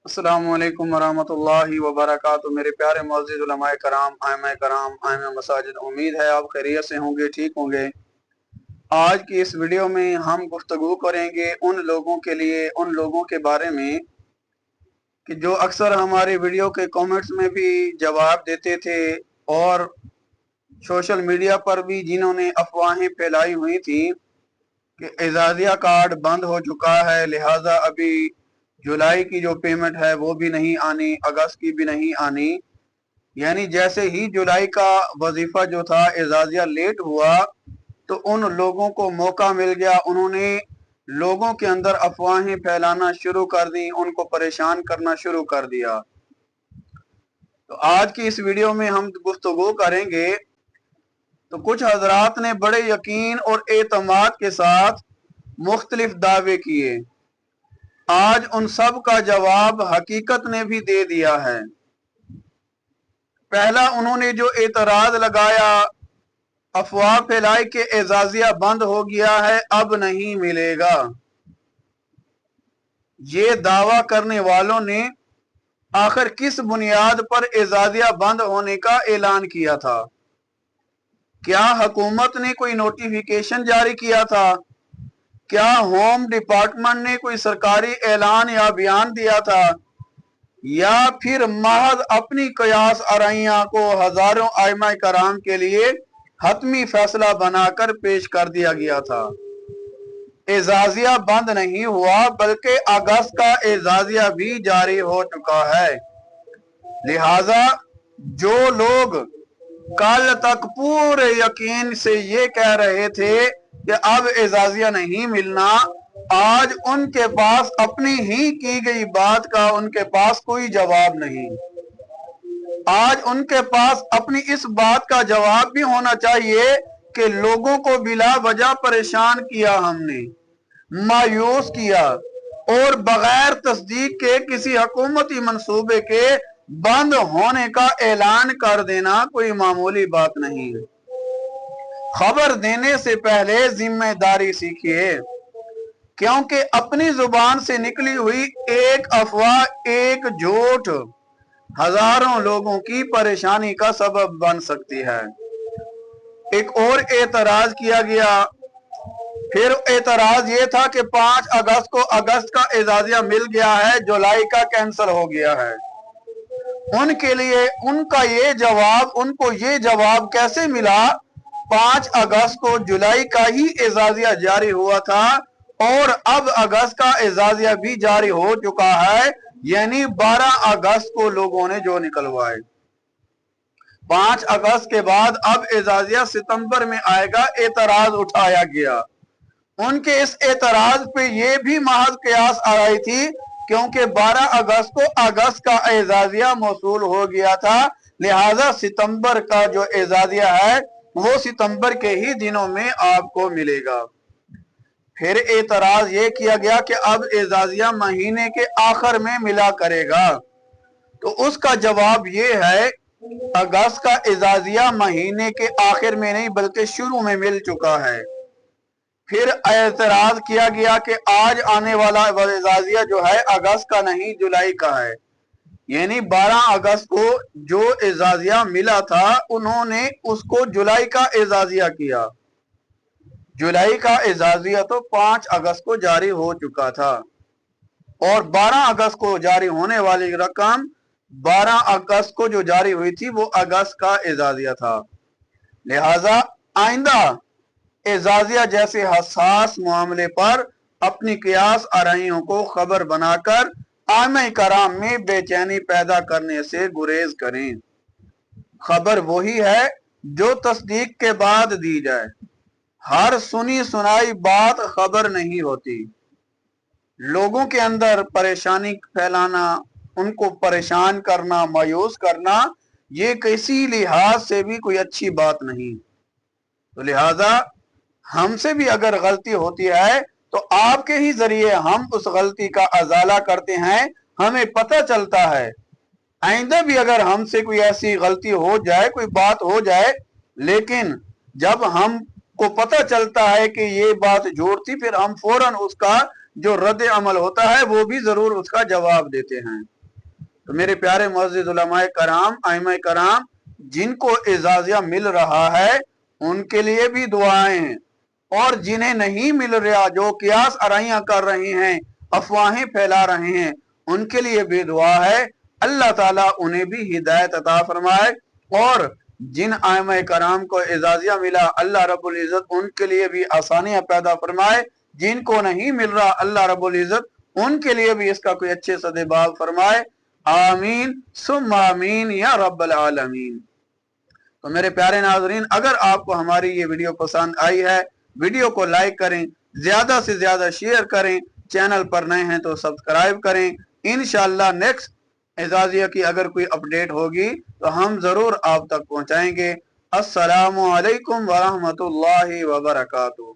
अस्सलामुअलैकुम वरहमतुल्लाहि वबरकातुहू। मेरे प्यारे मुअज़्ज़िज़ उलमाए कराम, आइम्माए कराम, आइम्माए मसाजिद, उम्मीद है आप खैरियत से होंगे, ठीक होंगे। आज की इस वीडियो में हम गुफ्तगू करेंगे उन लोगों के लिए, उन लोगों के बारे में कि जो अक्सर हमारे वीडियो के कमेंट्स में भी जवाब देते थे और सोशल मीडिया पर भी जिन्होंने अफवाहें फैलाई हुई थी कि एजाजिया कार्ड बंद हो चुका है, लिहाजा अभी जुलाई की जो पेमेंट है वो भी नहीं आनी, अगस्त की भी नहीं आनी। यानी जैसे ही जुलाई का वजीफा जो था एजाजिया लेट हुआ तो उन लोगों को मौका मिल गया, उन्होंने लोगों के अंदर अफवाहें फैलाना शुरू कर दी, उनको परेशान करना शुरू कर दिया। तो आज की इस वीडियो में हम गुफ्तगू करेंगे। तो कुछ हजरात ने बड़े यकीन और एतमाद के साथ मुख्तलिफ दावे किए, आज उन सब का जवाब हकीकत ने भी दे दिया है। पहला उन्होंने जो एतराज लगाया, अफवाह फैलाई कि एजाजिया बंद हो गया है, अब नहीं मिलेगा। ये दावा करने वालों ने आखिर किस बुनियाद पर एजाजिया बंद होने का ऐलान किया था? क्या हुकूमत ने कोई नोटिफिकेशन जारी किया था? क्या होम डिपार्टमेंट ने कोई सरकारी ऐलान या बयान दिया था? या फिर महज अपनी कयास आराइयां को हजारों आइमा कराम के लिए हतमी फैसला बनाकर पेश कर दिया गया था? एजाजिया बंद नहीं हुआ बल्कि अगस्त का एजाजिया भी जारी हो चुका है। लिहाजा जो लोग कल तक पूरे यकीन से ये कह रहे थे कि अब एजाजिया नहीं मिलना, आज उनके पास अपनी ही की गई बात का उनके पास कोई जवाब नहीं। आज उनके पास अपनी इस बात का जवाब भी होना चाहिए कि लोगों को बिला वजह परेशान किया, हमने मायूस किया और बगैर तस्दीक के किसी हुकूमती मंसूबे के बंद होने का ऐलान कर देना कोई मामूली बात नहीं है। खबर देने से पहले जिम्मेदारी सीखिए, क्योंकि अपनी जुबान से निकली हुई एक अफवाह, एक झूठ हजारों लोगों की परेशानी का सबब बन सकती है। एक और एतराज किया गया, फिर एतराज ये था कि 5 अगस्त को अगस्त का एजाजिया मिल गया है, जुलाई का कैंसिल हो गया है। उनके लिए उनको ये जवाब कैसे मिला? 5 अगस्त को जुलाई का ही एजाजिया जारी हुआ था और अब अगस्त का एजाजिया भी जारी हो चुका है, यानी 12 अगस्त को लोगों ने जो निकलवाए। 5 अगस्त के बाद अब एजाजिया सितंबर में आएगा, एतराज उठाया गया। उनके इस एतराज पे ये भी महज कयास आ रही थी, क्योंकि 12 अगस्त को अगस्त का एजाजिया मौसूल हो गया था, लिहाजा सितंबर का जो एजाजिया है वो सितंबर के ही दिनों में आपको मिलेगा। फिर एतराज ये किया गया कि अब एजाजिया महीने के आखिर में मिला करेगा। तो उसका जवाब ये है, अगस्त का एजाजिया महीने के आखिर में नहीं बल्कि शुरू में मिल चुका है। फिर एतराज किया गया कि आज आने वाला एजाजिया जो है अगस्त का नहीं जुलाई का है, यानी 12 अगस्त को जो एजाजिया मिला था उन्होंने उसको जुलाई का एजाजिया किया। जुलाई का एजाजिया तो 5 अगस्त को जारी हो चुका था और 12 अगस्त को जारी होने वाली रकम 12 अगस्त को जो जारी हुई थी वो अगस्त का एजाजिया था। लिहाजा आइंदा एजाजिया जैसे हसास मामले पर अपनी कियास आराइयों को खबर बनाकर आमे कराम में बेचैनी पैदा करने से गुरेज करें। खबर वही है जो तस्दीक के बाद दी जाए। हर सुनी सुनाई बात खबर नहीं होती। लोगों के अंदर परेशानी फैलाना, उनको परेशान करना, मायूस करना, ये किसी लिहाज से भी कोई अच्छी बात नहीं। तो लिहाजा हमसे भी अगर गलती होती है तो आपके ही जरिए हम उस गलती का अजाला करते हैं, हमें पता चलता है। आइंदा भी अगर हमसे कोई ऐसी गलती हो जाए, कोई बात हो जाए, लेकिन जब हमको पता चलता है कि ये बात झूठ थी, फिर हम फौरन उसका जो रद्द अमल होता है वो भी जरूर उसका जवाब देते हैं। तो मेरे प्यारे मुअज़्ज़िज़ उलमाए कराम, आइमाए कराम, जिनको एजाजिया मिल रहा है उनके लिए भी दुआएं हैं, और जिन्हें नहीं मिल रहा, जो कियास आराइयां कर रहे हैं, अफवाहें फैला रहे हैं, उनके लिए भी दुआ है। अल्लाह ताला उन्हें भी हिदायत अता फरमाए, और जिन आइमाए कराम को एजाजिया मिला, अल्लाह रब्बुल इज्जत उनके लिए भी आसानियां पैदा फरमाए। जिनको नहीं मिल रहा, अल्लाह रब्बुल इज्जत उनके लिए भी इसका कोई अच्छे सदेबाब फरमाए। आमीन सुम्मा आमीन या रब्बल आलमीन। तो मेरे प्यारे नाज़रीन, अगर आपको हमारी ये वीडियो पसंद आई है, वीडियो को लाइक करें, ज्यादा से ज्यादा शेयर करें, चैनल पर नए हैं तो सब्सक्राइब करें। इंशाअल्लाह नेक्स्ट एजाजिया की अगर कोई अपडेट होगी तो हम जरूर आप तक पहुंचाएंगे। अस्सलामु अलैकुम वरहमतुल्लाहि वबरकातुहू।